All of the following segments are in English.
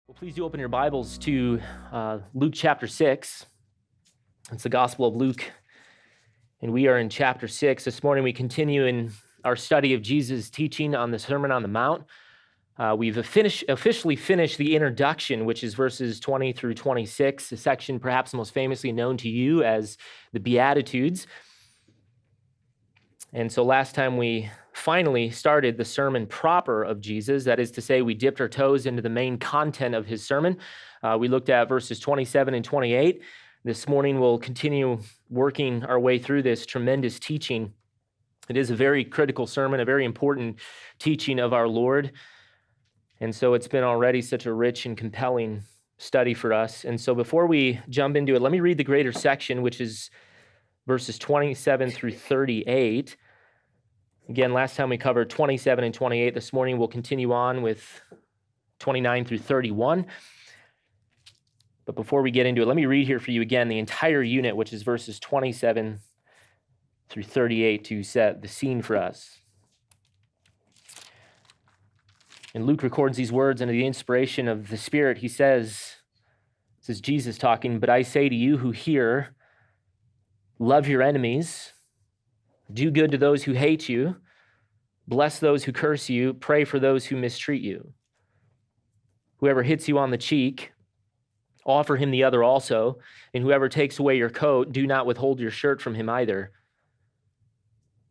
Well, please do open your Bibles to Luke chapter 6. It's the Gospel of Luke, and we are in chapter 6. This morning we continue in our study of Jesus' teaching on the Sermon on the Mount. We've officially finished the introduction, which is verses 20 through 26, a section perhaps most famously known to you as the Beatitudes. And so last time we finally started the sermon proper of Jesus. That is to say, we dipped our toes into the main content of his sermon. We looked at verses 27 and 28. This morning we'll continue working our way through this tremendous teaching. It is a very critical sermon, a very important teaching of our Lord. And so it's been already such a rich and compelling study for us. And so before we jump into it, let me read the greater section, which is verses 27 through 38. Again, last time we covered 27 and 28. This morning we'll continue on with 29 through 31. But before we get into it, let me read here for you again the entire unit, which is verses 27 through 38 to set the scene for us. And Luke records these words under the inspiration of the Spirit. He says, this is Jesus talking, "But I say to you who hear, love your enemies, do good to those who hate you, bless those who curse you, pray for those who mistreat you. Whoever hits you on the cheek, offer him the other also, and whoever takes away your coat, do not withhold your shirt from him either.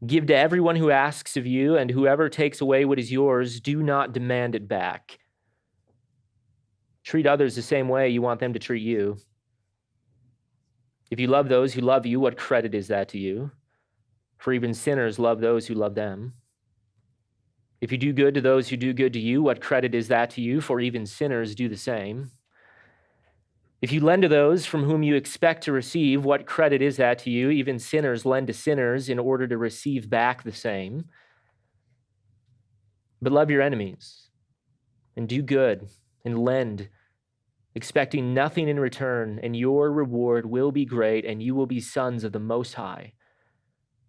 Give to everyone who asks of you, and whoever takes away what is yours, do not demand it back. Treat others the same way you want them to treat you. If you love those who love you, what credit is that to you? For even sinners love those who love them. If you do good to those who do good to you, what credit is that to you? For even sinners do the same. If you lend to those from whom you expect to receive, what credit is that to you? Even sinners lend to sinners in order to receive back the same. But love your enemies, and do good, and lend, expecting nothing in return, and your reward will be great, and you will be sons of the Most High.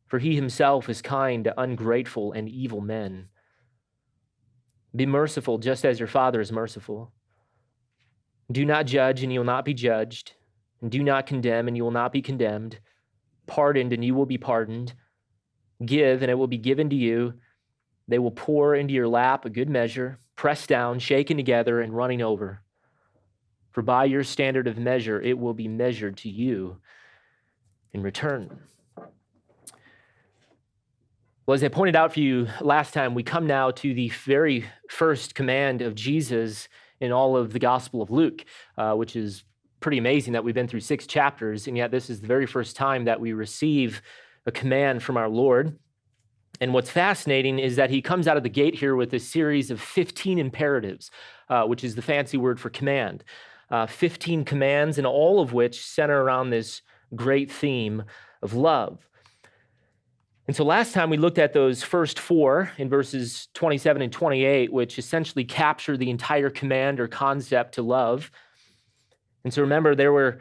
For he himself is kind to ungrateful and evil men. Be merciful just as your Father is merciful. Do not judge, and you will not be judged. And do not condemn, and you will not be condemned. Pardon, and you will be pardoned. Give, and it will be given to you. They will pour into your lap a good measure, pressed down, shaken together, and running over. For by your standard of measure, it will be measured to you in return." Well, as I pointed out for you last time, we come now to the very first command of Jesus in all of the Gospel of Luke, which is pretty amazing that we've been through 6 chapters, and yet this is the very first time that we receive a command from our Lord. And what's fascinating is that he comes out of the gate here with a series of 15 imperatives, which is the fancy word for command. 15 commands, and all of which center around this great theme of love. And so last time we looked at those first 4 in verses 27 and 28, which essentially capture the entire command or concept to love. And so remember, there were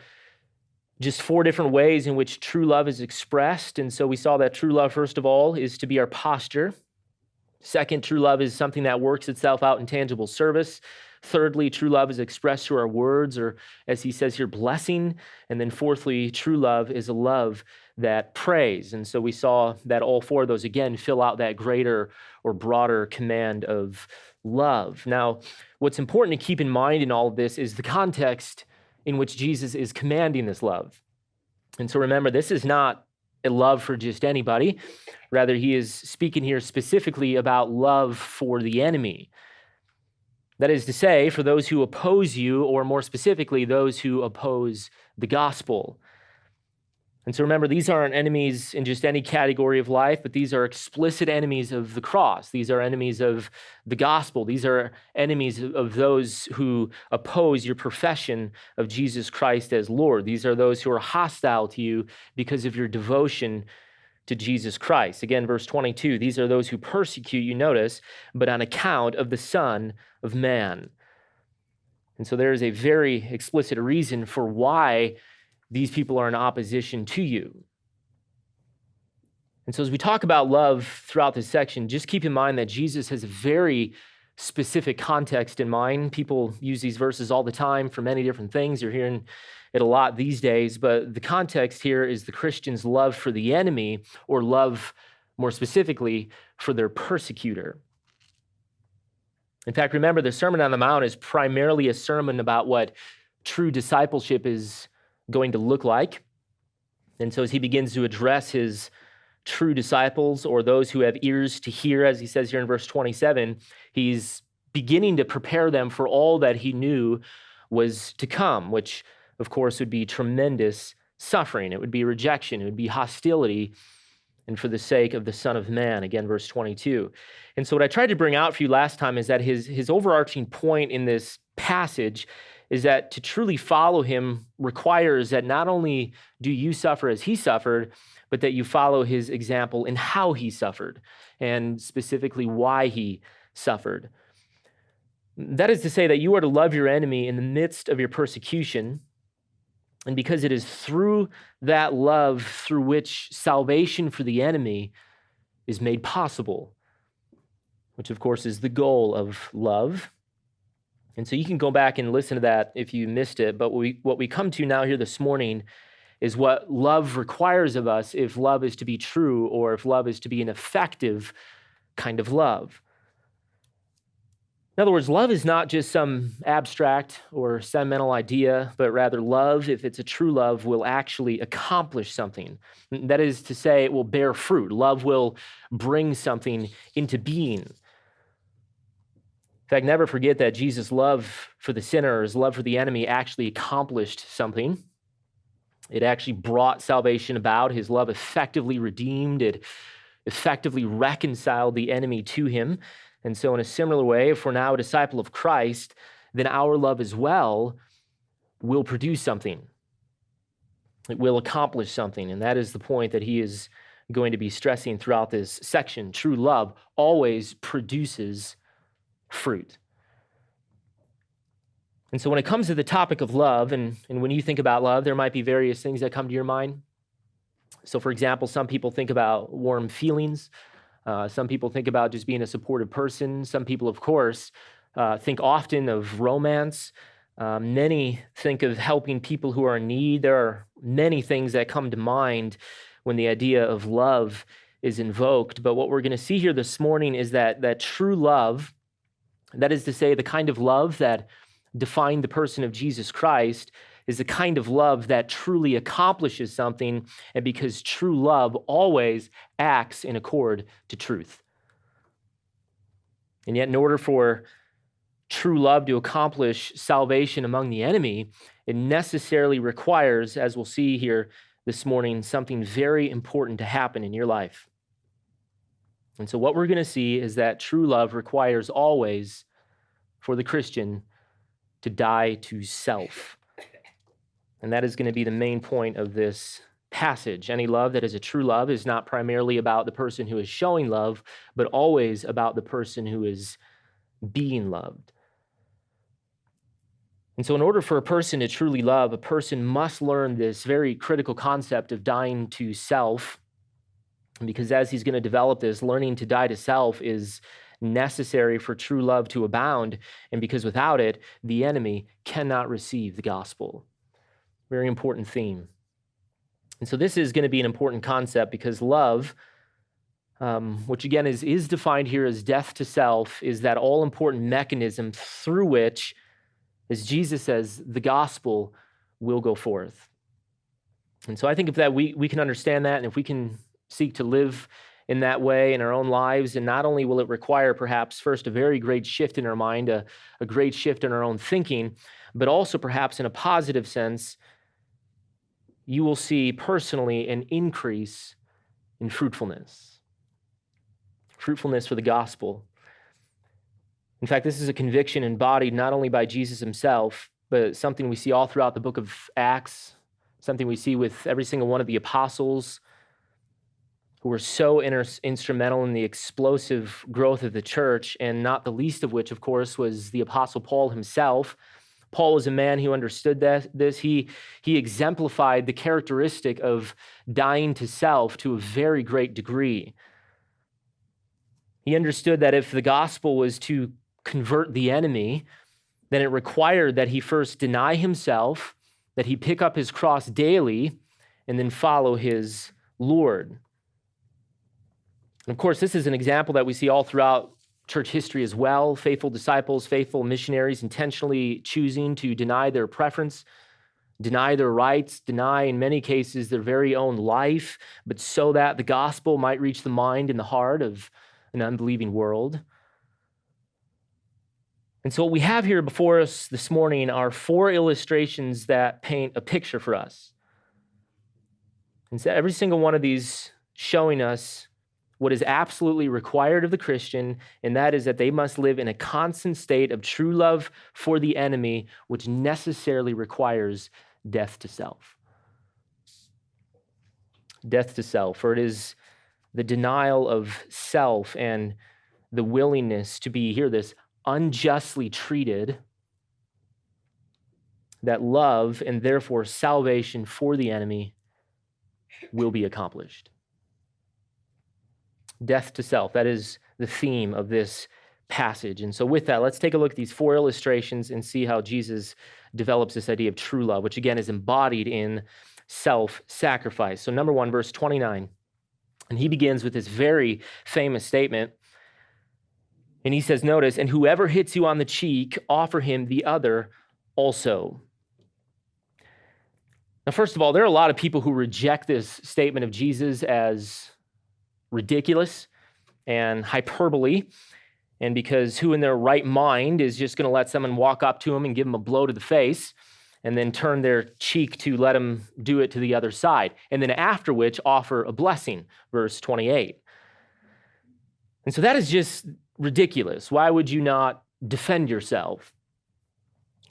just 4 different ways in which true love is expressed. And so we saw that true love, first of all, is to be our posture. Second, true love is something that works itself out in tangible service. Thirdly, true love is expressed through our words, or as he says here, blessing. And then fourthly, true love is a love that prays. And so we saw that all 4 of those, again, fill out that greater or broader command of love. Now, what's important to keep in mind in all of this is the context in which Jesus is commanding this love. And so remember, this is not a love for just anybody. Rather, he is speaking here specifically about love for the enemy. That is to say, for those who oppose you, or more specifically, those who oppose the gospel. And so remember, these aren't enemies in just any category of life, but these are explicit enemies of the cross. These are enemies of the gospel. These are enemies of those who oppose your profession of Jesus Christ as Lord. These are those who are hostile to you because of your devotion to Jesus Christ. Again, verse 22, these are those who persecute you, notice, but on account of the Son of Man. And so there is a very explicit reason for why these people are in opposition to you. And so as we talk about love throughout this section, just keep in mind that Jesus has a very specific context in mind. People use these verses all the time for many different things. You're hearing it a lot these days, but the context here is the Christian's love for the enemy, or love, more specifically, for their persecutor. In fact, remember, the Sermon on the Mount is primarily a sermon about what true discipleship is going to look like. And so as he begins to address his true disciples, or those who have ears to hear, as he says here in verse 27, he's beginning to prepare them for all that he knew was to come, which, of course, would be tremendous suffering. It would be rejection. It would be hostility, and for the sake of the Son of Man, again, verse 22. And so what I tried to bring out for you last time is that his overarching point in this passage is that to truly follow him requires that not only do you suffer as he suffered, but that you follow his example in how he suffered, and specifically why he suffered. That is to say that you are to love your enemy in the midst of your persecution, and because it is through that love through which salvation for the enemy is made possible, which of course is the goal of love. And so you can go back and listen to that if you missed it, but what we come to now here this morning is what love requires of us if love is to be true, or if love is to be an effective kind of love. In other words, love is not just some abstract or sentimental idea, but rather love, if it's a true love, will actually accomplish something. That is to say, it will bear fruit. Love will bring something into being. In fact, never forget that Jesus' love for the sinner, his love for the enemy, actually accomplished something. It actually brought salvation about. His love effectively redeemed. It effectively reconciled the enemy to him. And so in a similar way, if we're now a disciple of Christ, then our love as well will produce something. It will accomplish something. And that is the point that he is going to be stressing throughout this section. True love always produces fruit. And so when it comes to the topic of love, and when you think about love, there might be various things that come to your mind. So for example, some people think about warm feelings. Some people think about just being a supportive person. Some people, of course, think often of romance. Many think of helping people who are in need. There are many things that come to mind when the idea of love is invoked. But what we're going to see here this morning is that true love, that is to say, the kind of love that defined the person of Jesus Christ, is the kind of love that truly accomplishes something, and because true love always acts in accord to truth. And yet, in order for true love to accomplish salvation among the enemy, it necessarily requires, as we'll see here this morning, something very important to happen in your life. And so what we're going to see is that true love requires always, for the Christian, to die to self. And that is going to be the main point of this passage. Any love that is a true love is not primarily about the person who is showing love, but always about the person who is being loved. And so in order for a person to truly love, a person must learn this very critical concept of dying to self. Because as he's going to develop this, learning to die to self is necessary for true love to abound. And because without it, the enemy cannot receive the gospel. Very important theme. And so this is going to be an important concept because love, which again is defined here as death to self, is that all-important mechanism through which, as Jesus says, the gospel will go forth. And so I think if that we can understand that, and if we can seek to live in that way in our own lives, and not only will it require perhaps first a very great shift in our mind, a great shift in our own thinking, but also perhaps in a positive sense, you will see personally an increase in fruitfulness. Fruitfulness for the gospel. In fact, this is a conviction embodied not only by Jesus himself, but something we see all throughout the book of Acts, something we see with every single one of the apostles who were so instrumental in the explosive growth of the church, and not the least of which, of course, was the apostle Paul himself. Paul was a man who understood this. He exemplified the characteristic of dying to self to a very great degree. He understood that if the gospel was to convert the enemy, then it required that he first deny himself, that he pick up his cross daily, and then follow his Lord. And of course, this is an example that we see all throughout church history as well. Faithful disciples, faithful missionaries intentionally choosing to deny their preference, deny their rights, deny in many cases their very own life, but so that the gospel might reach the mind and the heart of an unbelieving world. And so what we have here before us this morning are 4 illustrations that paint a picture for us. And so every single one of these showing us what is absolutely required of the Christian, and that is that they must live in a constant state of true love for the enemy, which necessarily requires death to self. Death to self, for it is the denial of self and the willingness to be, hear this, unjustly treated, that love and therefore salvation for the enemy will be accomplished. Death to self, that is the theme of this passage. And so with that, let's take a look at these 4 illustrations and see how Jesus develops this idea of true love, which again is embodied in self-sacrifice. So number 1, verse 29, and he begins with this very famous statement. And he says, notice, and whoever hits you on the cheek, offer him the other also. Now, first of all, there are a lot of people who reject this statement of Jesus as ridiculous and hyperbole, and because who in their right mind is just going to let someone walk up to them and give them a blow to the face and then turn their cheek to let them do it to the other side, and then after which offer a blessing, verse 28. And so that is just ridiculous. Why would you not defend yourself?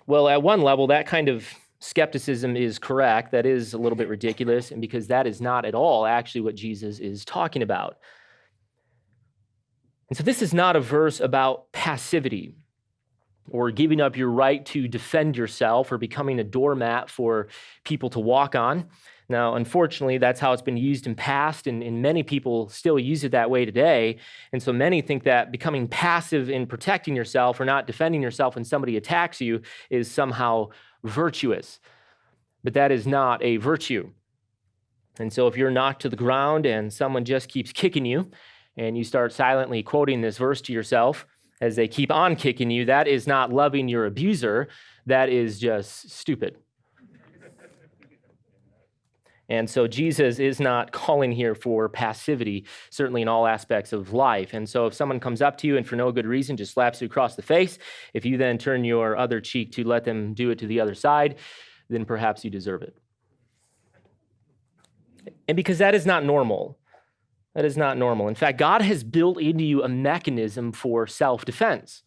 Well, at one level, that kind of skepticism is correct. That is a little bit ridiculous, and because that is not at all actually what Jesus is talking about. And so this is not a verse about passivity or giving up your right to defend yourself or becoming a doormat for people to walk on. Now, unfortunately, that's how it's been used in past, and many people still use it that way today. And so many think that becoming passive in protecting yourself or not defending yourself when somebody attacks you is somehow virtuous. But that is not a virtue. And so if you're knocked to the ground and someone just keeps kicking you, and you start silently quoting this verse to yourself as they keep on kicking you, that is not loving your abuser. That is just stupid. And so Jesus is not calling here for passivity, certainly in all aspects of life. And so if someone comes up to you and for no good reason just slaps you across the face, if you then turn your other cheek to let them do it to the other side, then perhaps you deserve it. And because that is not normal. That is not normal. In fact, God has built into you a mechanism for self-defense.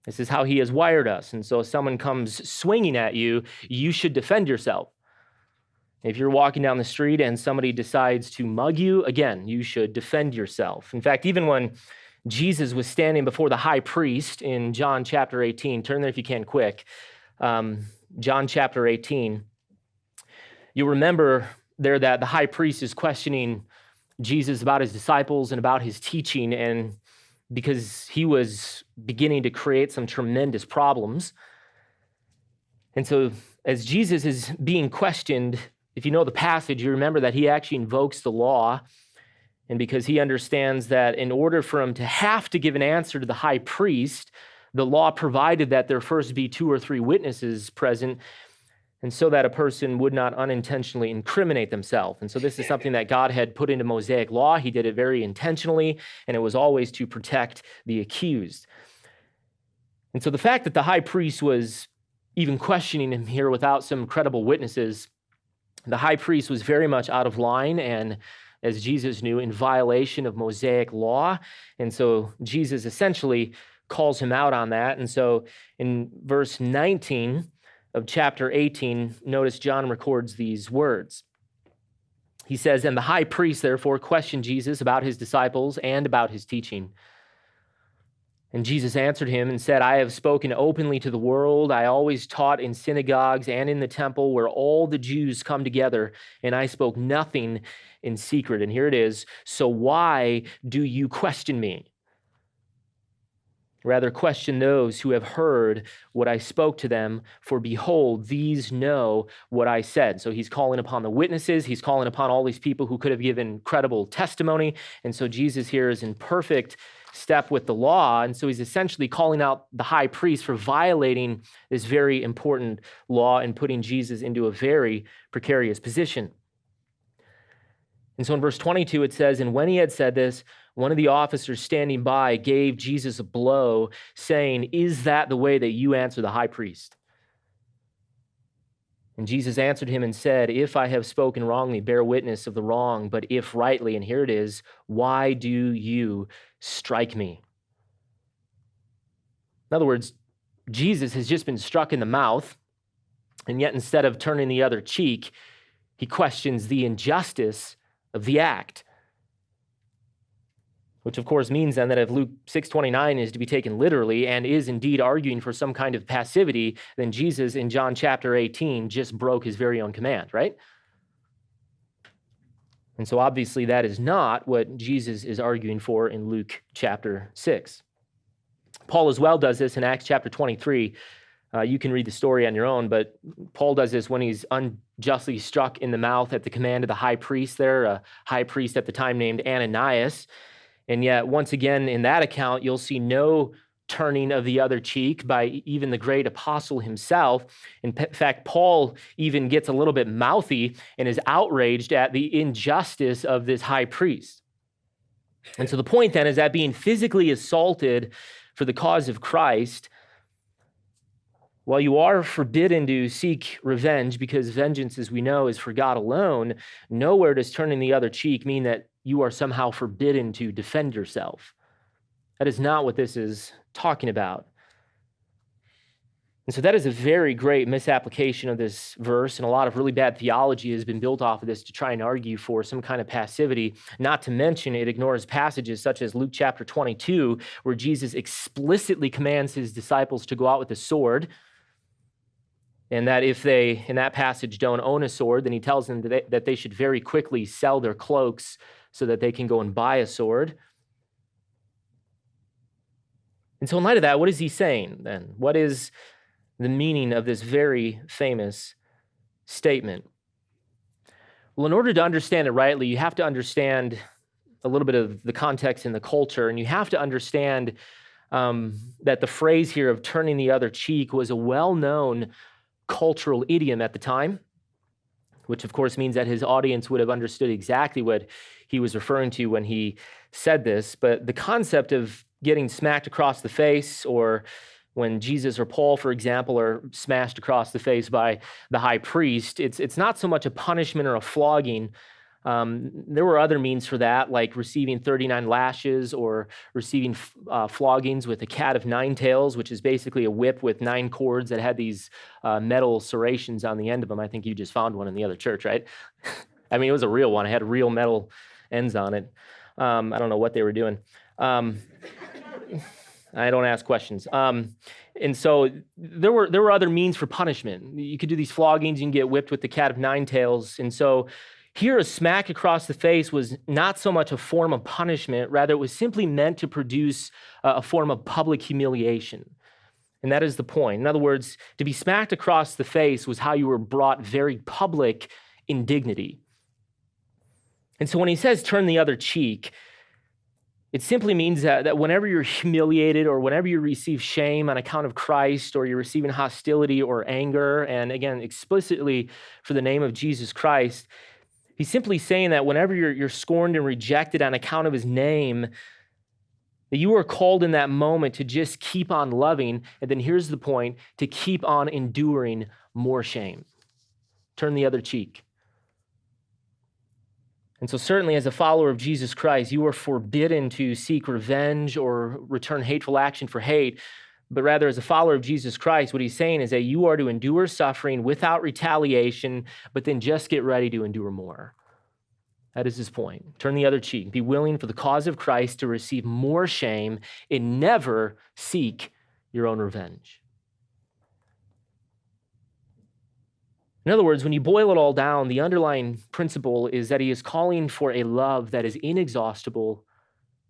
This is how he has wired us. And so if someone comes swinging at you, you should defend yourself. If you're walking down the street and somebody decides to mug you, again, you should defend yourself. In fact, even when Jesus was standing before the high priest in John chapter 18, turn there if you can quick, John chapter 18, you'll remember there that the high priest is questioning Jesus about his disciples and about his teaching, and because he was beginning to create some tremendous problems. And so as Jesus is being questioned, if you know the passage, you remember that he actually invokes the law, and because he understands that in order for him to have to give an answer to the high priest, the law provided that there first be 2 or 3 witnesses present, and so that a person would not unintentionally incriminate themselves. And so this is something that God had put into Mosaic law. He did it very intentionally, and it was always to protect the accused. And so the fact that the high priest was even questioning him here without some credible witnesses, the high priest was very much out of line and, as Jesus knew, in violation of Mosaic law. And so Jesus essentially calls him out on that. And so in verse 19 of chapter 18, notice John records these words. He says, "And the high priest therefore questioned Jesus about his disciples and about his teaching. And Jesus answered him and said, I have spoken openly to the world. I always taught in synagogues and in the temple where all the Jews come together, and I spoke nothing in secret." And here it is. "So why do you question me?" Rather, question those who have heard what I spoke to them, for behold, these know what I said. So he's calling upon the witnesses. He's calling upon all these people who could have given credible testimony. And so Jesus here is in perfect step with the law. And so he's essentially calling out the high priest for violating this very important law and putting Jesus into a very precarious position. And so in verse 22, it says, "And when he had said this, one of the officers standing by gave Jesus a blow, saying, 'Is that the way that you answer the high priest?' And Jesus answered him and said, 'If I have spoken wrongly, bear witness of the wrong. But if rightly,' and here it is, 'why do you strike me?'" In other words, Jesus has just been struck in the mouth, and yet instead of turning the other cheek, he questions the injustice of the act. Which of course means then that if Luke 6:29 is to be taken literally and is indeed arguing for some kind of passivity, then Jesus in John chapter 18 just broke his very own command, right? And so obviously that is not what Jesus is arguing for in Luke chapter 6. Paul as well does this in Acts chapter 23. You can read the story on your own, but Paul does this when he's unjustly struck in the mouth at the command of the high priest there, a high priest at the time named Ananias. And yet, once again, in that account, you'll see no turning of the other cheek by even the great apostle himself. In fact, Paul even gets a little bit mouthy and is outraged at the injustice of this high priest. And so the point then is that being physically assaulted for the cause of Christ, while you are forbidden to seek revenge, because vengeance, as we know, is for God alone, nowhere does turning the other cheek mean that you are somehow forbidden to defend yourself. That is not what this is talking about. And so that is a very great misapplication of this verse, and a lot of really bad theology has been built off of this to try and argue for some kind of passivity. Not to mention, it ignores passages such as Luke chapter 22, where Jesus explicitly commands his disciples to go out with a sword, and that if they, in that passage, don't own a sword, then he tells them that they should very quickly sell their cloaks so that they can go and buy a sword. And so in light of that, what is he saying then? What is the meaning of this very famous statement? Well, in order to understand it rightly, you have to understand a little bit of the context and the culture, and you have to understand that the phrase here of turning the other cheek was a well-known cultural idiom at the time, which of course means that his audience would have understood exactly what he was referring to when he said this. But the concept of getting smacked across the face, or when Jesus or Paul, for example, are smashed across the face by the high priest, it's not so much a punishment or a flogging. There were other means for that, like receiving 39 lashes or receiving floggings with a cat of nine tails, which is basically a whip with 9 cords that had these metal serrations on the end of them. I think you just found one in the other church, right? I mean, it was a real one. It had real metal ends on it. I don't know what they were doing. I don't ask questions. And so there were other means for punishment. You could do these floggings. You can get whipped with the cat of 9 tails. And so here, a smack across the face was not so much a form of punishment, rather it was simply meant to produce a form of public humiliation. And that is the point. In other words, to be smacked across the face was how you were brought very public indignity. And so when he says turn the other cheek, it simply means that whenever you're humiliated or whenever you receive shame on account of Christ, or you're receiving hostility or anger, and again, explicitly for the name of Jesus Christ, he's simply saying that whenever you're scorned and rejected on account of his name, that you are called in that moment to just keep on loving, and then here's the point, to keep on enduring more shame. Turn the other cheek. And so certainly as a follower of Jesus Christ, you are forbidden to seek revenge or return hateful action for hate, but rather as a follower of Jesus Christ, what he's saying is that you are to endure suffering without retaliation, but then just get ready to endure more. That is his point. Turn the other cheek. Be willing for the cause of Christ to receive more shame and never seek your own revenge. In other words, when you boil it all down, the underlying principle is that he is calling for a love that is inexhaustible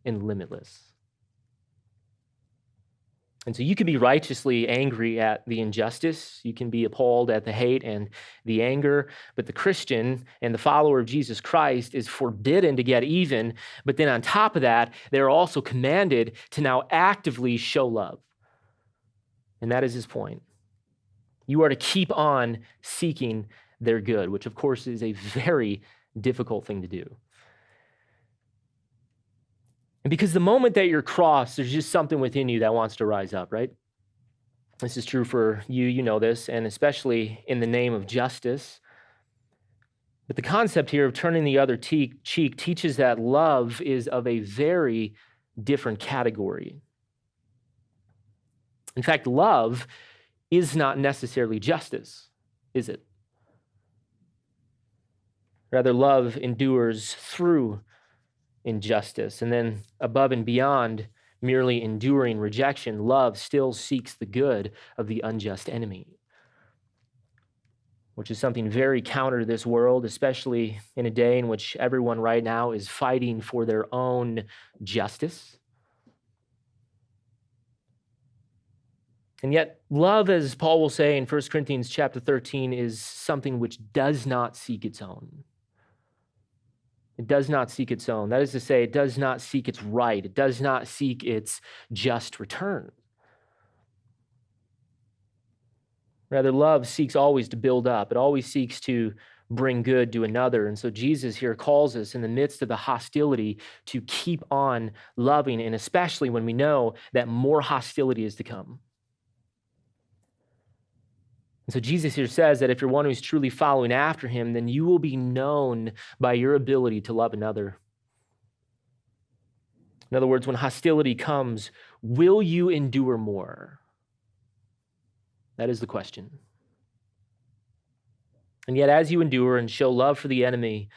and limitless. And so you can be righteously angry at the injustice. You can be appalled at the hate and the anger. But the Christian and the follower of Jesus Christ is forbidden to get even. But then on top of that, they're also commanded to now actively show love. And that is his point. You are to keep on seeking their good, which of course is a very difficult thing to do. And because the moment that you're crossed, there's just something within you that wants to rise up, right? This is true for you, you know this, and especially in the name of justice. But the concept here of turning the other cheek teaches that love is of a very different category. In fact, love is not necessarily justice, is it? Rather, love endures through injustice. And then above and beyond merely enduring rejection, love still seeks the good of the unjust enemy, which is something very counter to this world, especially in a day in which everyone right now is fighting for their own justice. And yet, love, as Paul will say in 1 Corinthians chapter 13, is something which does not seek its own. It does not seek its own. That is to say, it does not seek its right. It does not seek its just return. Rather, love seeks always to build up. It always seeks to bring good to another. And so Jesus here calls us in the midst of the hostility to keep on loving, and especially when we know that more hostility is to come. And so Jesus here says that if you're one who's truly following after him, then you will be known by your ability to love another. In other words, when hostility comes, will you endure more? That is the question. And yet, as you endure and show love for the enemy,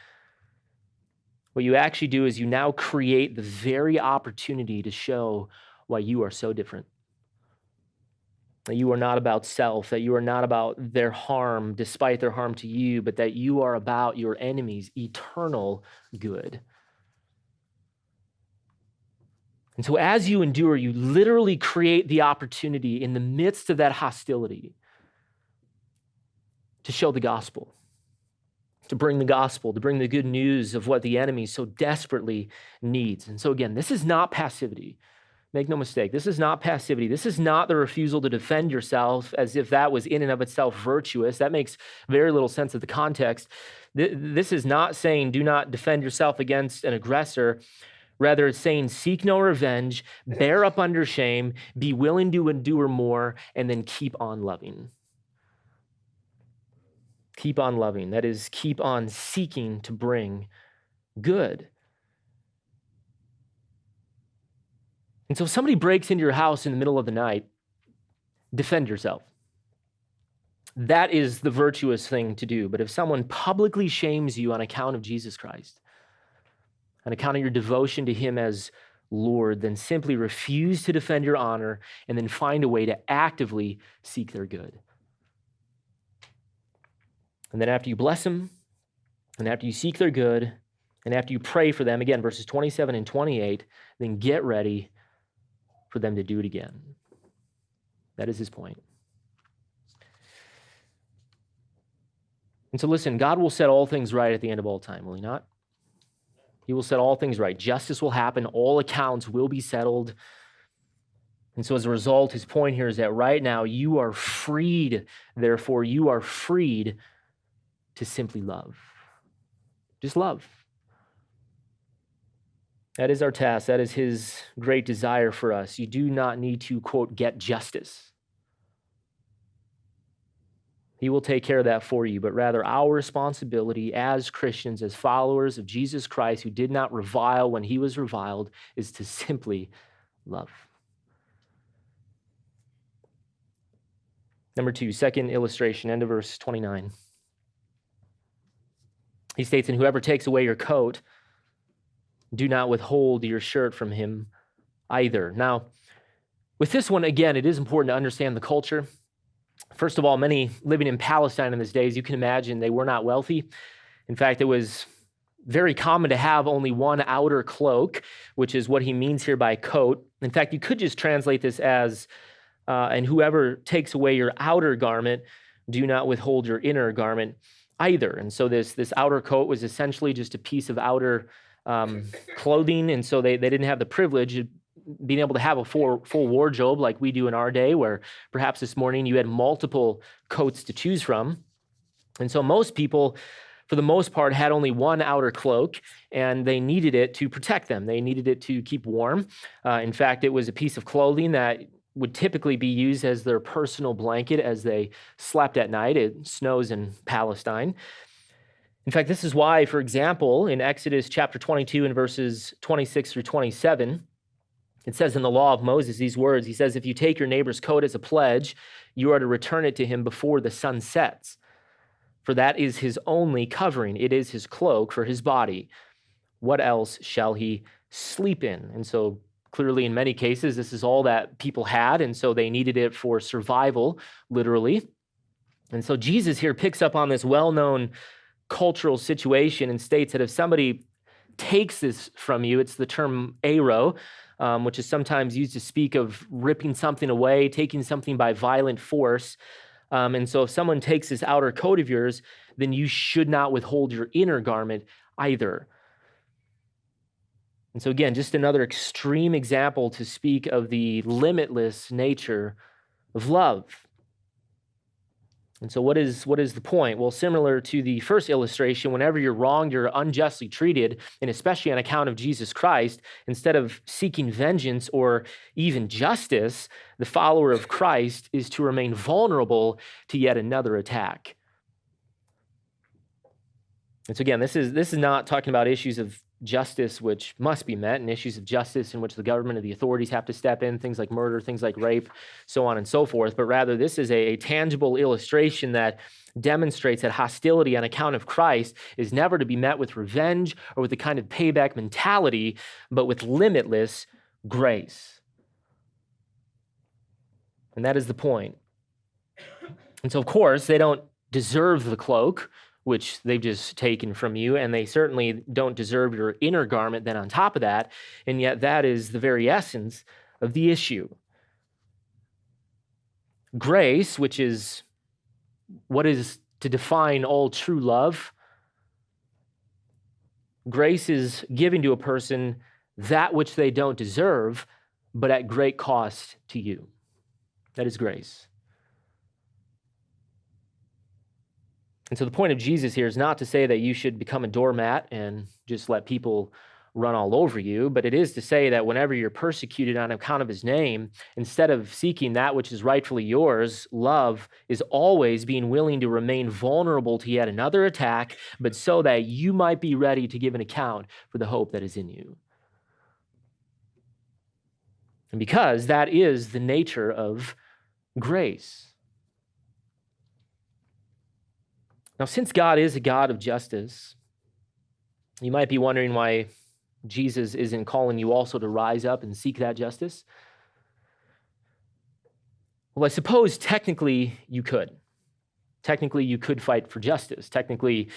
what you actually do is you now create the very opportunity to show why you are so different. That you are not about self, that you are not about their harm despite their harm to you, but that you are about your enemy's eternal good. And so as you endure, you literally create the opportunity in the midst of that hostility to show the gospel, to bring the gospel, to bring the good news of what the enemy so desperately needs. And so again, this is not passivity. Make no mistake, this is not passivity. This is not the refusal to defend yourself as if that was in and of itself virtuous. That makes very little sense of the context. This is not saying do not defend yourself against an aggressor. Rather, it's saying seek no revenge, bear up under shame, be willing to endure more, and then keep on loving. Keep on loving. That is, keep on seeking to bring good. And so if somebody breaks into your house in the middle of the night, defend yourself. That is the virtuous thing to do. But if someone publicly shames you on account of Jesus Christ, on account of your devotion to him as Lord, then simply refuse to defend your honor and then find a way to actively seek their good. And then after you bless them, and after you seek their good, and after you pray for them, again, verses 27 and 28, then get ready for them to do it again. That is his point. And so listen, God will set all things right at the end of all time, will he not? He will set all things right. Justice will happen. All accounts will be settled. And so as a result, his point here is that right now you are freed. Therefore, you are freed to simply love. Just love. That is our task. That is his great desire for us. You do not need to, quote, get justice. He will take care of that for you, but rather our responsibility as Christians, as followers of Jesus Christ who did not revile when he was reviled, is to simply love. Number 2, second illustration, end of verse 29. He states, and whoever takes away your coat, do not withhold your shirt from him either. Now, with this one, again, it is important to understand the culture. First of all, many living in Palestine in these days, you can imagine they were not wealthy. In fact, it was very common to have only one outer cloak, which is what he means here by coat. In fact, you could just translate this as And whoever takes away your outer garment, do not withhold your inner garment either. And so this outer coat was essentially just a piece of outer clothing. And so they didn't have the privilege of being able to have a full wardrobe like we do in our day, where perhaps this morning you had multiple coats to choose from. And so most people, for the most part, had only one outer cloak, and they needed it to protect them. They needed it to keep warm. In fact, it was a piece of clothing that would typically be used as their personal blanket as they slept at night. It snows in Palestine. In fact, this is why, for example, in Exodus chapter 22 and verses 26 through 27, it says in the law of Moses these words. He says, if you take your neighbor's coat as a pledge, you are to return it to him before the sun sets. For that is his only covering. It is his cloak for his body. What else shall he sleep in? And so clearly, in many cases, this is all that people had, and so they needed it for survival, literally. And so Jesus here picks up on this well-known cultural situation and states that if somebody takes this from you, it's the term aro, which is sometimes used to speak of ripping something away, taking something by violent force. And so if someone takes this outer coat of yours, then you should not withhold your inner garment either. And so again, just another extreme example to speak of the limitless nature of love. And so what is the point? Well, similar to the first illustration, whenever you're wronged, you're unjustly treated, and especially on account of Jesus Christ, instead of seeking vengeance or even justice, the follower of Christ is to remain vulnerable to yet another attack. And so again, this is not talking about issues of justice which must be met, and issues of justice in which the government or the authorities have to step in, things like murder, things like rape, so on and so forth. But rather, this is a tangible illustration that demonstrates that hostility on account of Christ is never to be met with revenge or with the kind of payback mentality, but with limitless grace. And that is the point. And so, of course, they don't deserve the cloak, which they've just taken from you, and they certainly don't deserve your inner garment then on top of that, and yet that is the very essence of the issue. Grace, which is what is to define all true love, grace is giving to a person that which they don't deserve, but at great cost to you. That is grace. And so the point of Jesus here is not to say that you should become a doormat and just let people run all over you, but it is to say that whenever you're persecuted on account of his name, instead of seeking that which is rightfully yours, love is always being willing to remain vulnerable to yet another attack, but so that you might be ready to give an account for the hope that is in you. And because that is the nature of grace. Now, since God is a God of justice, you might be wondering why Jesus isn't calling you also to rise up and seek that justice. Well, I suppose technically you could. Technically, you could fight for justice. Technically,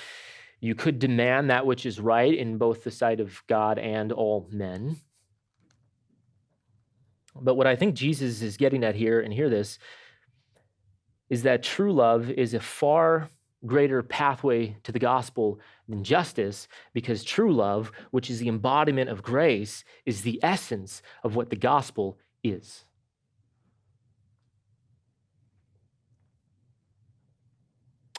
you could demand that which is right in both the sight of God and all men. But what I think Jesus is getting at here, and hear this, is that true love is a far greater pathway to the gospel than justice, because true love, which is the embodiment of grace, is the essence of what the gospel is.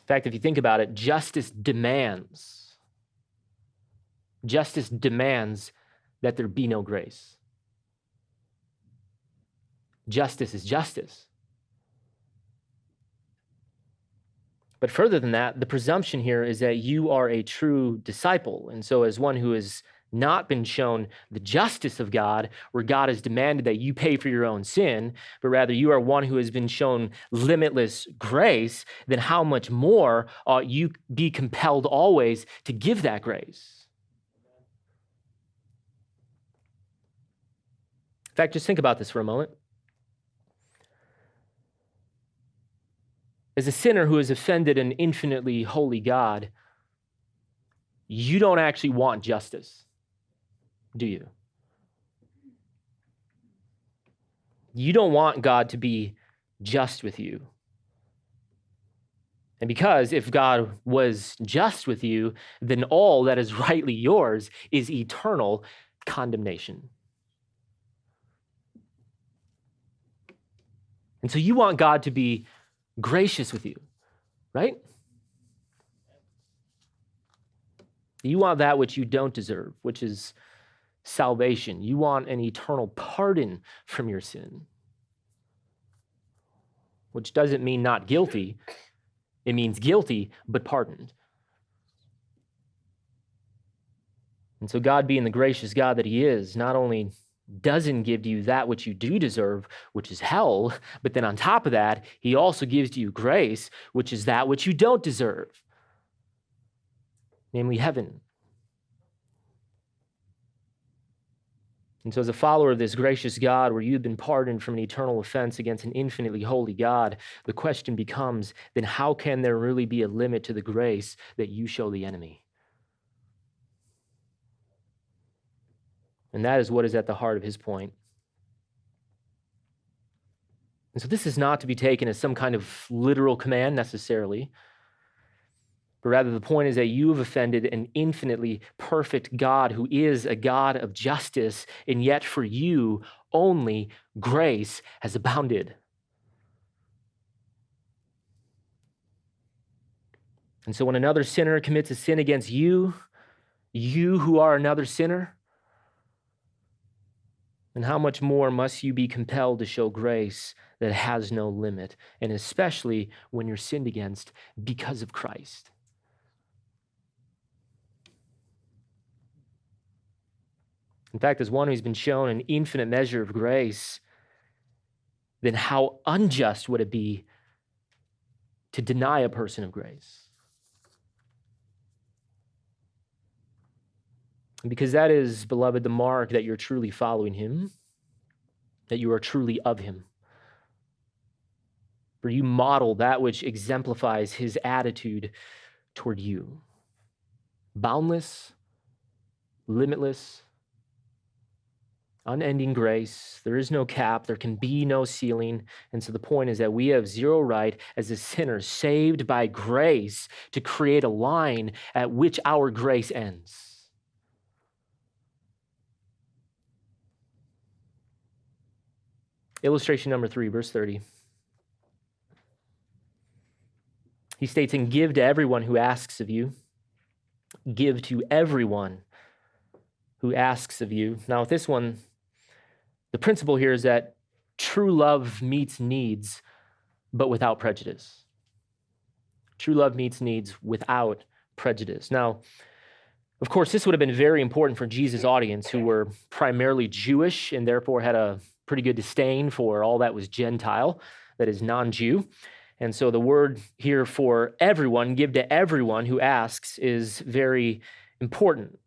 In fact, if you think about it, justice demands that there be no grace. Justice is justice. But further than that, the presumption here is that you are a true disciple. And so as one who has not been shown the justice of God, where God has demanded that you pay for your own sin, but rather you are one who has been shown limitless grace, then how much more ought you be compelled always to give that grace? In fact, just think about this for a moment. As a sinner who has offended an infinitely holy God, you don't actually want justice, do you? You don't want God to be just with you. And because if God was just with you, then all that is rightly yours is eternal condemnation. And so you want God to be gracious with you, right? You want that which you don't deserve, which is salvation. You want an eternal pardon from your sin, which doesn't mean not guilty. It means guilty, but pardoned. And so God, being the gracious God that he is, not only doesn't give you that which you do deserve, which is hell, but then on top of that, he also gives you grace, which is that which you don't deserve, namely heaven. And so as a follower of this gracious God, where you've been pardoned from an eternal offense against an infinitely holy God, the question becomes, then how can there really be a limit to the grace that you show the enemy? And that is what is at the heart of his point. And so this is not to be taken as some kind of literal command necessarily, but rather the point is that you have offended an infinitely perfect God who is a God of justice, and yet for you only grace has abounded. And so when another sinner commits a sin against you, you who are another sinner, then how much more must you be compelled to show grace that has no limit, and especially when you're sinned against because of Christ? In fact, as one who's been shown an infinite measure of grace, then how unjust would it be to deny a person of grace? Because that is, beloved, the mark that you're truly following him, that you are truly of him. For you model that which exemplifies his attitude toward you. Boundless, limitless, unending grace. There is no cap. There can be no ceiling. And so the point is that we have zero right as a sinner saved by grace to create a line at which our grace ends. Illustration number 3, verse 30. He states, and give to everyone who asks of you. Give to everyone who asks of you. Now, with this one, the principle here is that true love meets needs, but without prejudice. True love meets needs without prejudice. Now, of course, this would have been very important for Jesus' audience, who were primarily Jewish and therefore had a pretty good disdain for all that was Gentile, that is non-Jew. And so the word here for everyone, give to everyone who asks, is very important.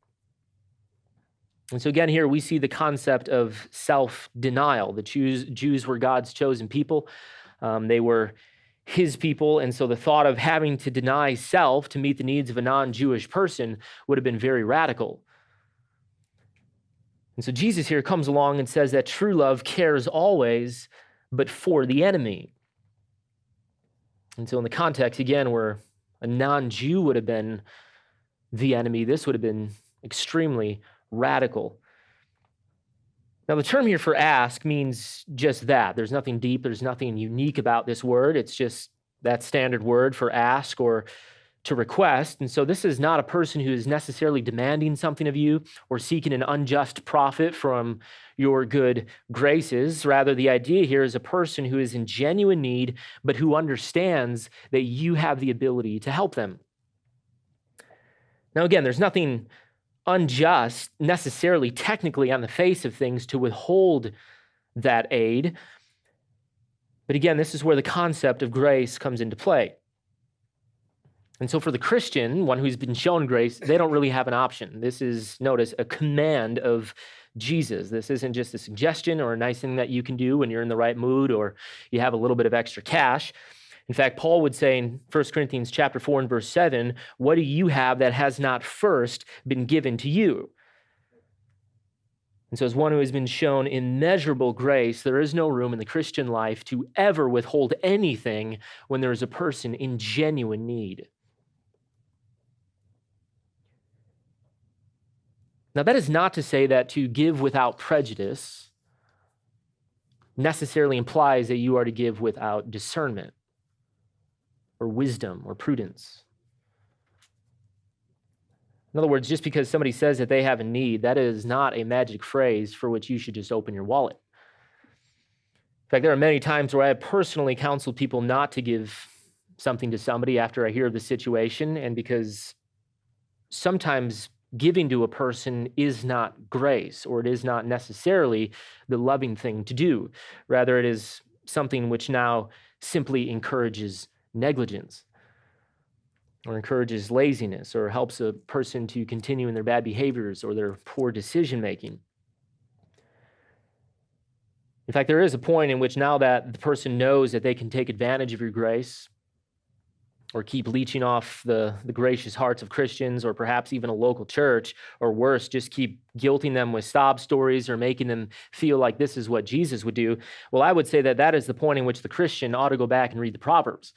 And so again, here we see the concept of self-denial. The Jews were God's chosen people. They were his people. And so the thought of having to deny self to meet the needs of a non-Jewish person would have been very radical. And so Jesus here comes along and says that true love cares always, but for the enemy. And so in the context, again, where a non-Jew would have been the enemy, this would have been extremely radical. Now, the term here for ask means just that. There's nothing deep, there's nothing unique about this word. It's just that standard word for ask or to request. And so this is not a person who is necessarily demanding something of you or seeking an unjust profit from your good graces. Rather, the idea here is a person who is in genuine need, but who understands that you have the ability to help them. Now, again, there's nothing unjust necessarily technically on the face of things to withhold that aid. But again, this is where the concept of grace comes into play. And so for the Christian, one who's been shown grace, they don't really have an option. This is, notice, a command of Jesus. This isn't just a suggestion or a nice thing that you can do when you're in the right mood or you have a little bit of extra cash. In fact, Paul would say in 1 Corinthians chapter 4 and verse 7, what do you have that has not first been given to you? And so as one who has been shown immeasurable grace, there is no room in the Christian life to ever withhold anything when there is a person in genuine need. Now, that is not to say that to give without prejudice necessarily implies that you are to give without discernment or wisdom or prudence. In other words, just because somebody says that they have a need, that is not a magic phrase for which you should just open your wallet. In fact, there are many times where I have personally counseled people not to give something to somebody after I hear of the situation, and because sometimes giving to a person is not grace, or it is not necessarily the loving thing to do. Rather, it is something which now simply encourages negligence, or encourages laziness, or helps a person to continue in their bad behaviors or their poor decision-making. In fact, there is a point in which now that the person knows that they can take advantage of your grace, or keep leeching off the gracious hearts of Christians, or perhaps even a local church, or worse, just keep guilting them with sob stories or making them feel like this is what Jesus would do, well, I would say that that is the point in which the Christian ought to go back and read the Proverbs.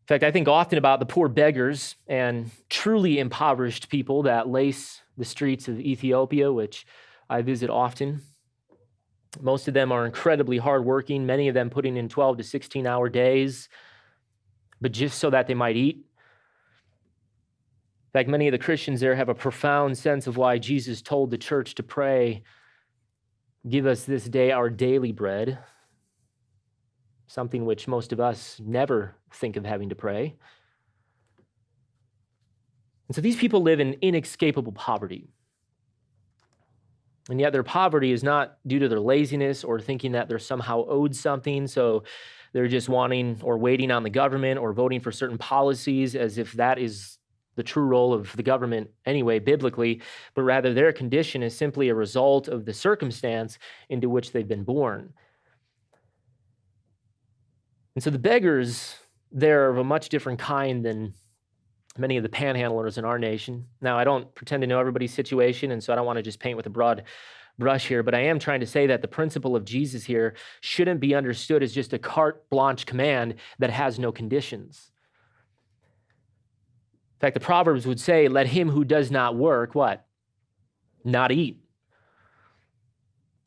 In fact, I think often about the poor beggars and truly impoverished people that lace the streets of Ethiopia, which I visit often. Most of them are incredibly hardworking, many of them putting in 12 to 16-hour days, but just so that they might eat. In fact, many of the Christians there have a profound sense of why Jesus told the church to pray, "Give us this day our daily bread," something which most of us never think of having to pray. And so these people live in inescapable poverty. And yet their poverty is not due to their laziness or thinking that they're somehow owed something, so they're just wanting or waiting on the government or voting for certain policies as if that is the true role of the government anyway, biblically, but rather their condition is simply a result of the circumstance into which they've been born. And so the beggars, they're of a much different kind than many of the panhandlers in our nation. Now, I don't pretend to know everybody's situation, and so I don't want to just paint with a broad brush here, but I am trying to say that the principle of Jesus here shouldn't be understood as just a carte blanche command that has no conditions. In fact, the Proverbs would say, let him who does not work, what? Not eat.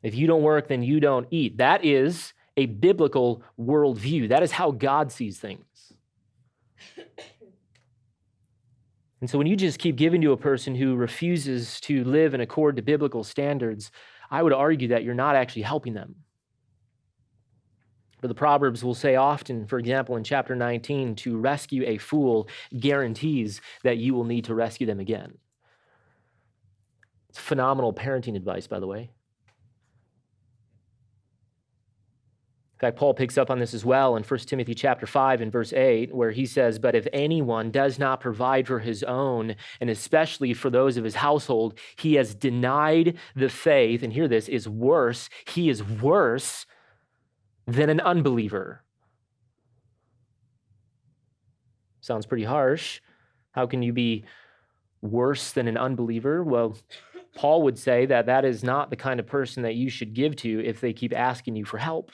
If you don't work, then you don't eat. That is a biblical worldview. That is how God sees things. And so when you just keep giving to a person who refuses to live in accord to biblical standards, I would argue that you're not actually helping them. But the Proverbs will say often, for example, in chapter 19, to rescue a fool guarantees that you will need to rescue them again. It's phenomenal parenting advice, by the way. In fact, Paul picks up on this as well in 1 Timothy chapter 5 and verse 8, where he says, but if anyone does not provide for his own, and especially for those of his household, he has denied the faith, and hear this, is worse. He is worse than an unbeliever. Sounds pretty harsh. How can you be worse than an unbeliever? Well, Paul would say that that is not the kind of person that you should give to if they keep asking you for help.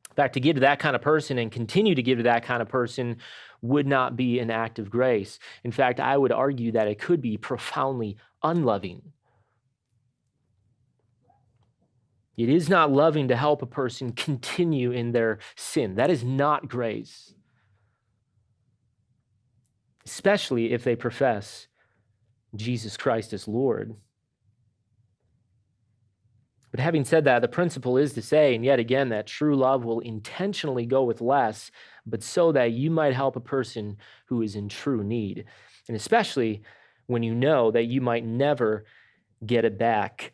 In fact, to give to that kind of person and continue to give to that kind of person would not be an act of grace. In fact, I would argue that it could be profoundly unloving. It is not loving to help a person continue in their sin. That is not grace, especially if they profess Jesus Christ as Lord. But having said that, the principle is to say, and yet again, that true love will intentionally go with less, but so that you might help a person who is in true need. And especially when you know that you might never get it back.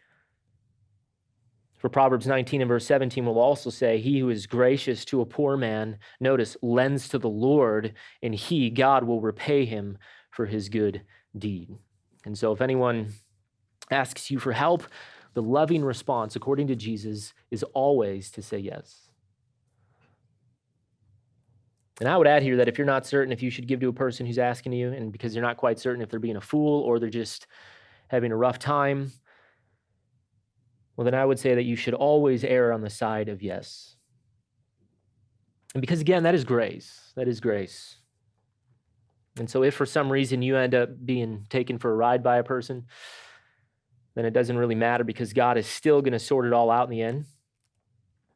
For Proverbs 19 and verse 17 will also say, he who is gracious to a poor man, notice, lends to the Lord, and he, God, will repay him for his good deed. And so if anyone asks you for help, the loving response, according to Jesus, is always to say yes. And I would add here that if you're not certain if you should give to a person who's asking you, and because you're not quite certain if they're being a fool or they're just having a rough time, well, then I would say that you should always err on the side of yes. And because, again, that is grace. That is grace. And so if for some reason you end up being taken for a ride by a person, then it doesn't really matter because God is still going to sort it all out in the end.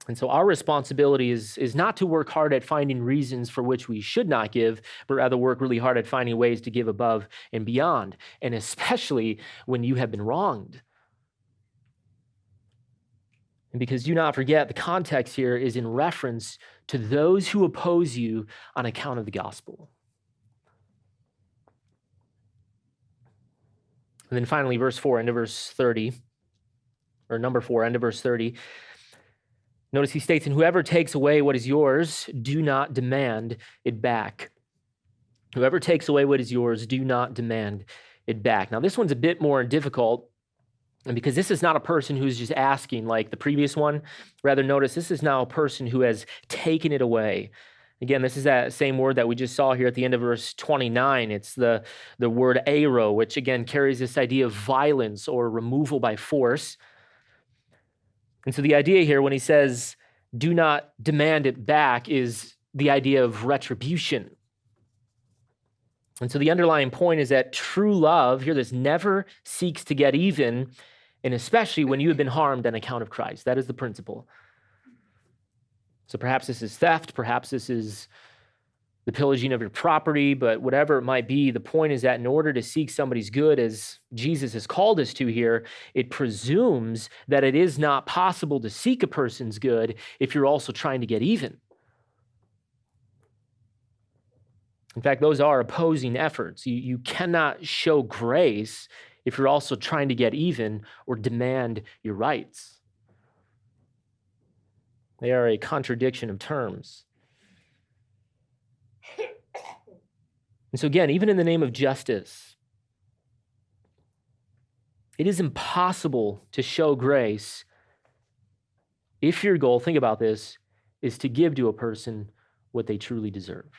And so our responsibility is not to work hard at finding reasons for which we should not give, but rather work really hard at finding ways to give above and beyond, and especially when you have been wronged. And because do not forget, the context here is in reference to those who oppose you on account of the gospel. And then finally, verse 4, end of verse 30, or number 4, end of verse 30. Notice he states, and whoever takes away what is yours, do not demand it back. Whoever takes away what is yours, do not demand it back. Now, this one's a bit more difficult, and because this is not a person who's just asking like the previous one. Rather, notice this is now a person who has taken it away. Again, this is that same word that we just saw here at the end of verse 29. It's the word airo, which again carries this idea of violence or removal by force. And so the idea here when he says, do not demand it back, is the idea of retribution. And so the underlying point is that true love, hear this, never seeks to get even, and especially when you have been harmed on account of Christ. That is the principle. So perhaps this is theft, perhaps this is the pillaging of your property, but whatever it might be, the point is that in order to seek somebody's good, as Jesus has called us to here, it presumes that it is not possible to seek a person's good if you're also trying to get even. In fact, those are opposing efforts. You cannot show grace if you're also trying to get even or demand your rights. They are a contradiction of terms. And so again, even in the name of justice, it is impossible to show grace if your goal, think about this, is to give to a person what they truly deserve.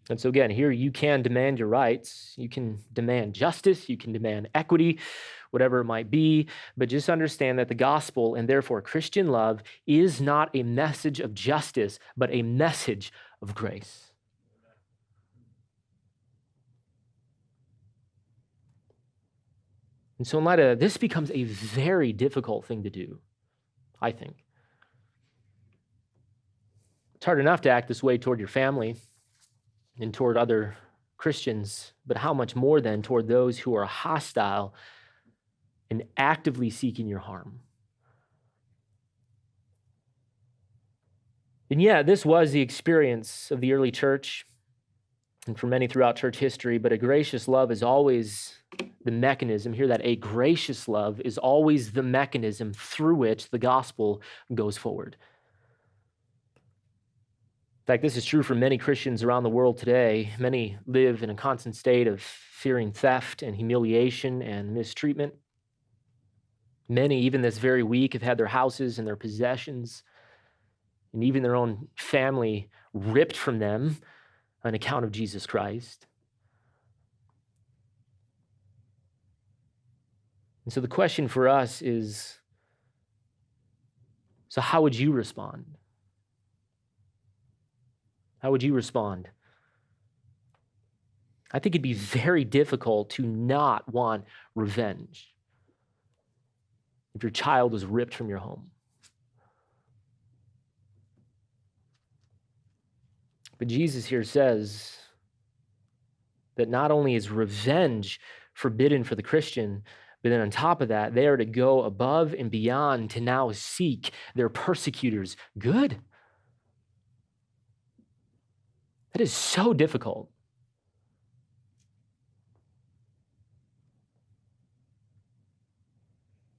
And so again, here you can demand your rights, you can demand justice, you can demand equity, whatever it might be, but just understand that the gospel and therefore Christian love is not a message of justice, but a message of grace. And so in light of this becomes a very difficult thing to do, I think. It's hard enough to act this way toward your family and toward other Christians, but how much more then toward those who are hostile and actively seeking your harm. And yeah, this was the experience of the early church and for many throughout church history, but a gracious love is always the mechanism. Hear that, a gracious love is always the mechanism through which the gospel goes forward. In fact, this is true for many Christians around the world today. Many live in a constant state of fearing theft and humiliation and mistreatment. Many, even this very week, have had their houses and their possessions and even their own family ripped from them on account of Jesus Christ. And so the question for us is, so how would you respond? How would you respond? I think it'd be very difficult to not want revenge if your child was ripped from your home. But Jesus here says that not only is revenge forbidden for the Christian, but then on top of that, they are to go above and beyond to now seek their persecutors' good. That is so difficult.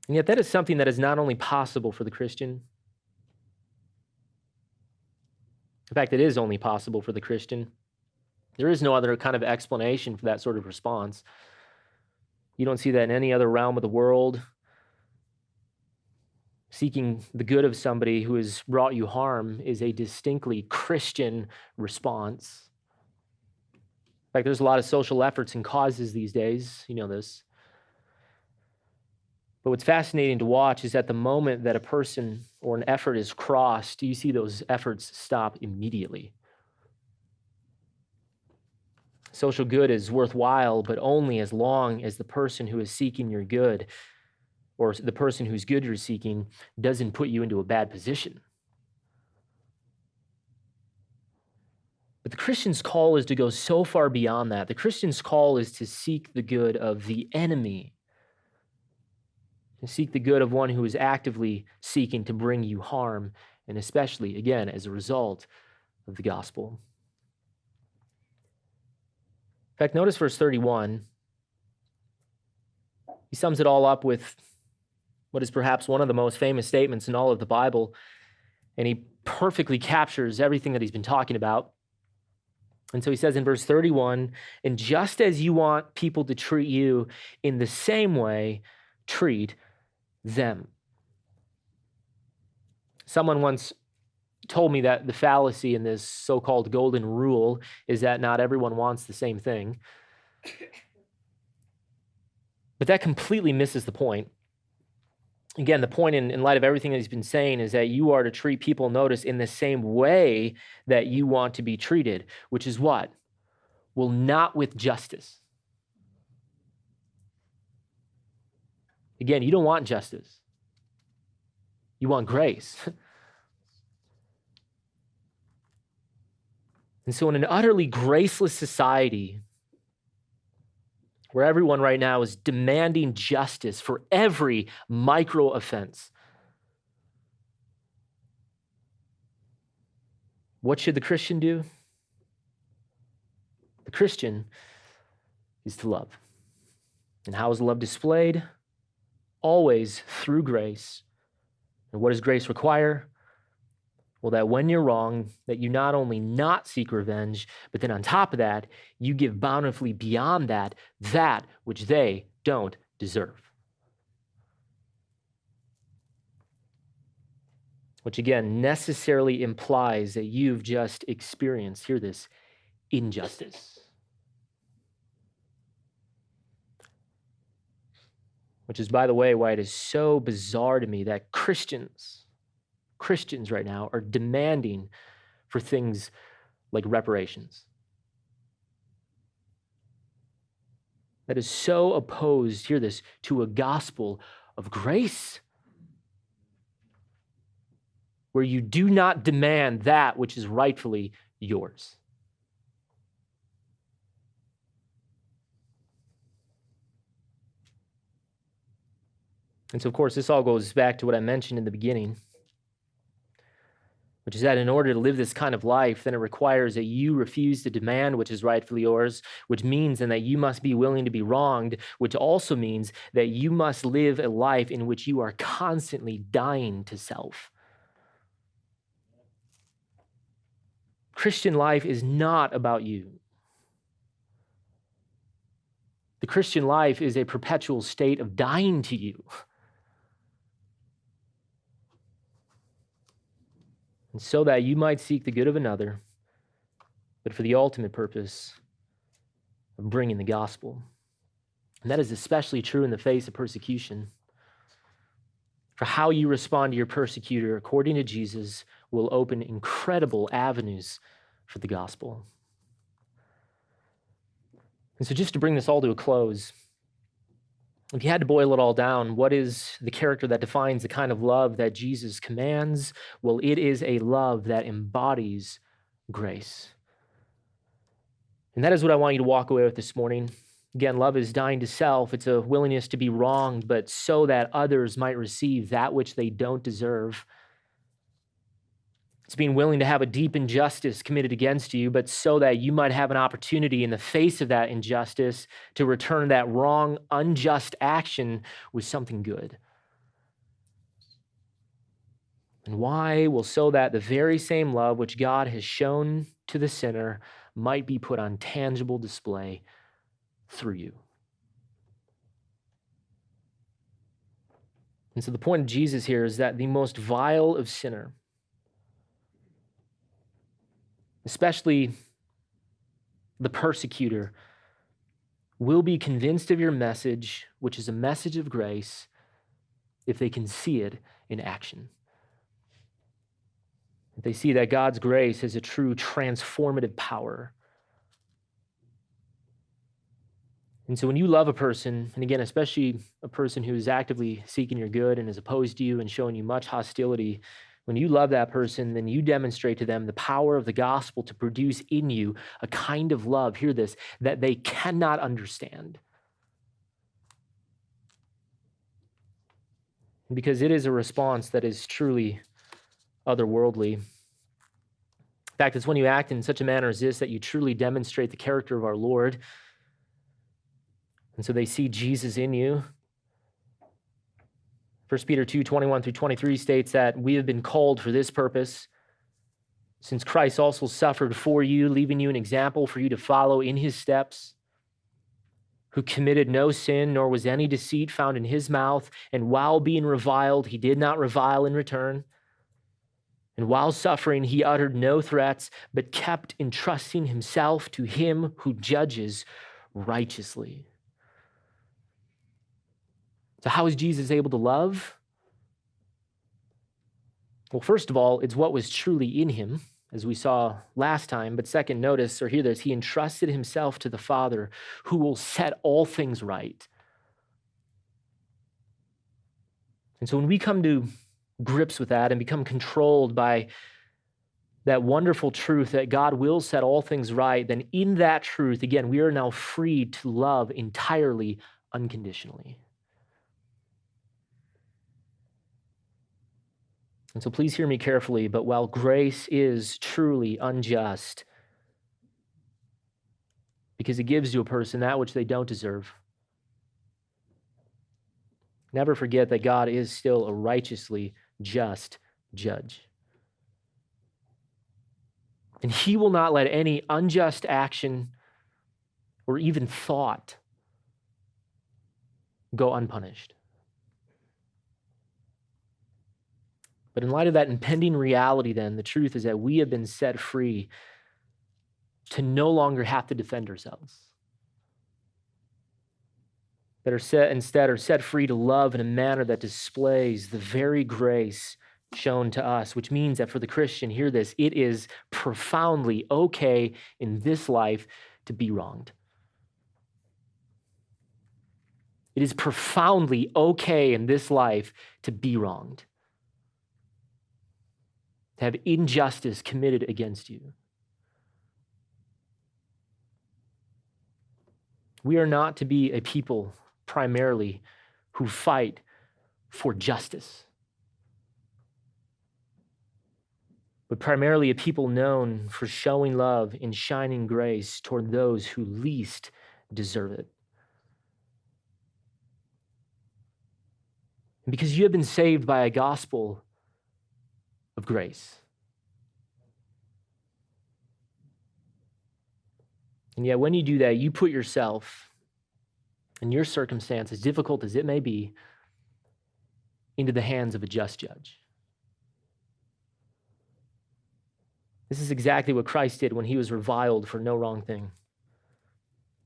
And yet that is something that is not only possible for the Christian. In fact, it is only possible for the Christian. There is no other kind of explanation for that sort of response. You don't see that in any other realm of the world. Seeking the good of somebody who has brought you harm is a distinctly Christian response. In fact, there's a lot of social efforts and causes these days. You know this. But what's fascinating to watch is at the moment that a person or an effort is crossed, you see those efforts stop immediately. Social good is worthwhile, but only as long as the person who is seeking your good, or the person whose good you're seeking, doesn't put you into a bad position. But the Christian's call is to go so far beyond that. The Christian's call is to seek the good of the enemy, to seek the good of one who is actively seeking to bring you harm, and especially, again, as a result of the gospel. In fact, notice verse 31. He sums it all up with what is perhaps one of the most famous statements in all of the Bible, and he perfectly captures everything that he's been talking about. And so he says in verse 31, and just as you want people to treat you, in the same way, treat them. Someone once told me that the fallacy in this so-called golden rule is that not everyone wants the same thing. But that completely misses the point. Again, the point in light of everything that he's been saying is that you are to treat people, notice, in the same way that you want to be treated, which is what? Well, not with justice. Again, you don't want justice. You want grace. And so in an utterly graceless society, where everyone right now is demanding justice for every micro offense, what should the Christian do? The Christian is to love. And how is love displayed? Always through grace. And what does grace require? Well, that when you're wrong, that you not only not seek revenge, but then on top of that, you give bountifully beyond that which they don't deserve. Which again necessarily implies that you've just experienced, hear this, injustice. Which is, by the way, why it is so bizarre to me that Christians right now are demanding for things like reparations. That is so opposed, hear this, to a gospel of grace, where you do not demand that which is rightfully yours. And so, of course, this all goes back to what I mentioned in the beginning, which is that in order to live this kind of life, then it requires that you refuse to demand which is rightfully yours, which means then that you must be willing to be wronged, which also means that you must live a life in which you are constantly dying to self. Christian life is not about you. The Christian life is a perpetual state of dying to you. And so that you might seek the good of another, but for the ultimate purpose of bringing the gospel. And that is especially true in the face of persecution. For how you respond to your persecutor, according to Jesus, will open incredible avenues for the gospel. And so just to bring this all to a close, if you had to boil it all down, what is the character that defines the kind of love that Jesus commands? Well, it is a love that embodies grace. And that is what I want you to walk away with this morning. Again, love is dying to self. It's a willingness to be wronged, but so that others might receive that which they don't deserve. It's being willing to have a deep injustice committed against you, but so that you might have an opportunity in the face of that injustice to return that wrong, unjust action with something good. And why? Well, so that the very same love which God has shown to the sinner might be put on tangible display through you. And so the point of Jesus here is that the most vile of sinner, especially the persecutor, will be convinced of your message, which is a message of grace, if they can see it in action. If they see that God's grace is a true transformative power. And so when you love a person, and again, especially a person who is actively seeking your good and is opposed to you and showing you much hostility, when you love that person, then you demonstrate to them the power of the gospel to produce in you a kind of love, hear this, that they cannot understand. Because it is a response that is truly otherworldly. In fact, it's when you act in such a manner as this that you truly demonstrate the character of our Lord. And so they see Jesus in you. 1 Peter 2:21-23 states that we have been called for this purpose, since Christ also suffered for you, leaving you an example for you to follow in his steps, who committed no sin, nor was any deceit found in his mouth, and while being reviled, he did not revile in return. And while suffering, he uttered no threats, but kept entrusting himself to him who judges righteously. So how is Jesus able to love? Well, first of all, it's what was truly in him, as we saw last time. But second, notice or hear this, he entrusted himself to the Father who will set all things right. And so when we come to grips with that and become controlled by that wonderful truth that God will set all things right, then in that truth, again, we are now free to love entirely unconditionally. And so please hear me carefully, but while grace is truly unjust, because it gives to a person that which they don't deserve, never forget that God is still a righteously just judge. And he will not let any unjust action or even thought go unpunished. But in light of that impending reality, then, the truth is that we have been set free to no longer have to defend ourselves. That are set free to love in a manner that displays the very grace shown to us, which means that for the Christian, hear this, it is profoundly okay in this life to be wronged. It is profoundly okay in this life to be wronged, to have injustice committed against you. We are not to be a people primarily who fight for justice, but primarily a people known for showing love and shining grace toward those who least deserve it. And because you have been saved by a gospel of grace. And yet when you do that, you put yourself and your circumstance, as difficult as it may be, into the hands of a just judge. This is exactly what Christ did when he was reviled for no wrong thing.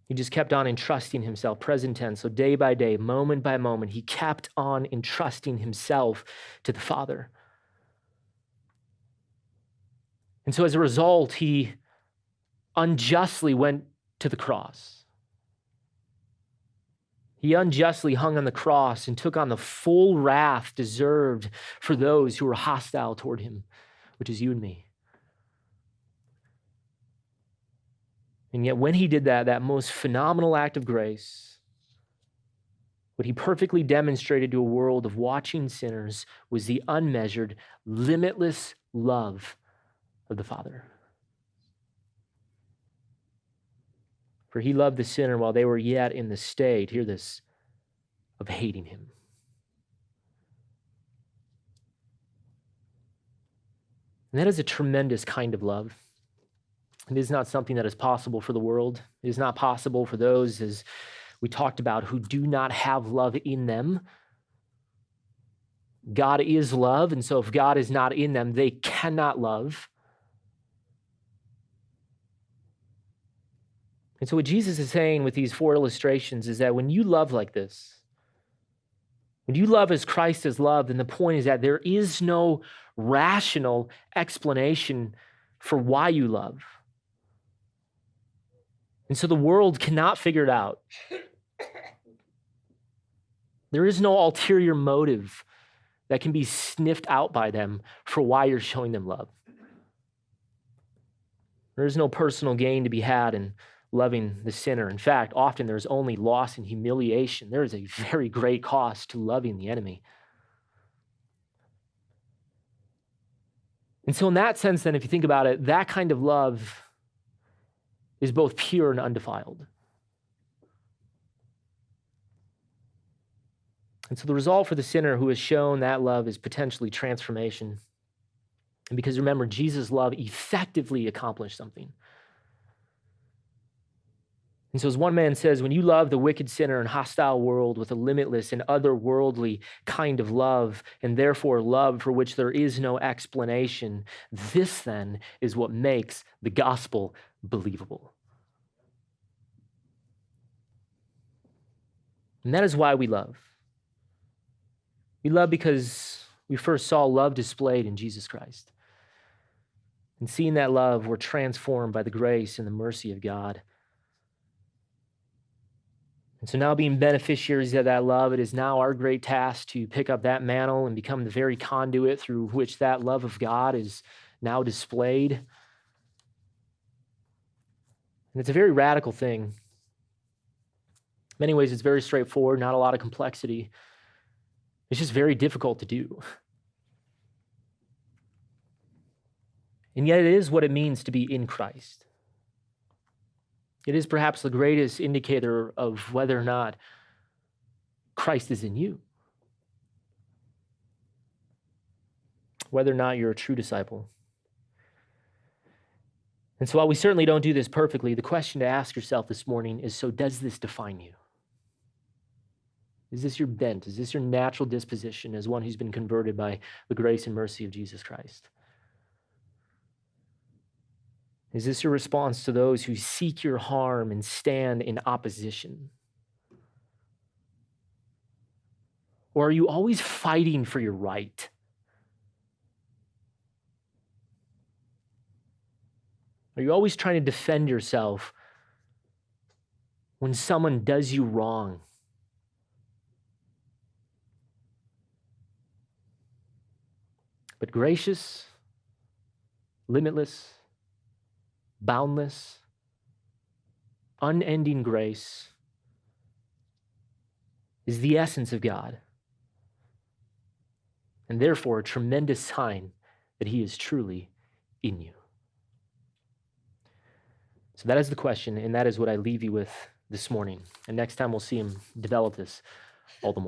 He just kept on entrusting himself, present tense, so day by day, moment by moment, he kept on entrusting himself to the Father. And so as a result, he unjustly went to the cross. He unjustly hung on the cross and took on the full wrath deserved for those who were hostile toward him, which is you and me. And yet when he did that most phenomenal act of grace, what he perfectly demonstrated to a world of watching sinners was the unmeasured, limitless love of the Father. For he loved the sinner while they were yet in the state, hear this, of hating him. And that is a tremendous kind of love. It is not something that is possible for the world. It is not possible for those, as we talked about, who do not have love in them. God is love, and so if God is not in them, they cannot love. And so what Jesus is saying with these 4 illustrations is that when you love like this, when you love as Christ has loved, then the point is that there is no rational explanation for why you love. And so the world cannot figure it out. There is no ulterior motive that can be sniffed out by them for why you're showing them love. There is no personal gain to be had in loving the sinner. In fact, often there's only loss and humiliation. There is a very great cost to loving the enemy. And so in that sense, then, if you think about it, that kind of love is both pure and undefiled. And so the result for the sinner who has shown that love is potentially transformation. And because remember, Jesus' love effectively accomplished something. And so as one man says, when you love the wicked sinner and hostile world with a limitless and otherworldly kind of love, and therefore love for which there is no explanation, this then is what makes the gospel believable. And that is why we love. We love because we first saw love displayed in Jesus Christ. And seeing that love, we're transformed by the grace and the mercy of God. And so now being beneficiaries of that love, it is now our great task to pick up that mantle and become the very conduit through which that love of God is now displayed. And it's a very radical thing. In many ways, it's very straightforward, not a lot of complexity. It's just very difficult to do. And yet it is what it means to be in Christ. It is perhaps the greatest indicator of whether or not Christ is in you, whether or not you're a true disciple. And so while we certainly don't do this perfectly, the question to ask yourself this morning is, so does this define you? Is this your bent? Is this your natural disposition as one who's been converted by the grace and mercy of Jesus Christ? Is this your response to those who seek your harm and stand in opposition? Or are you always fighting for your right? Are you always trying to defend yourself when someone does you wrong? But gracious, limitless, boundless, unending grace is the essence of God, and therefore a tremendous sign that he is truly in you. So that is the question, and that is what I leave you with this morning. And next time we'll see him develop this all the more.